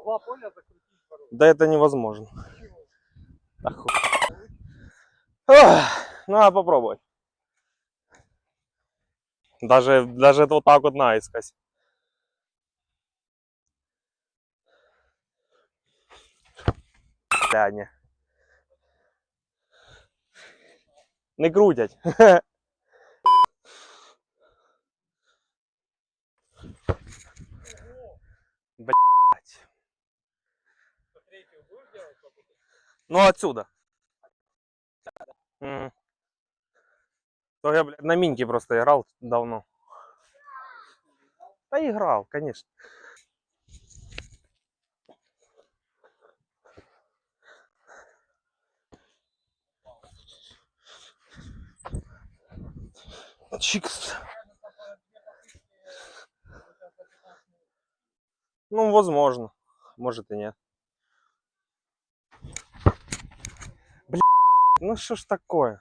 два поля закрутить ворота. Да это невозможно. Ох, надо попробовать. Даже вот так вот наискось. Да, не. Не крутять. Блять. Ну отсюда. То я, блядь, на миньке просто играл давно. Да играл, конечно. Чикс. Ну, возможно. Может и нет. Блядь, ну что ж такое?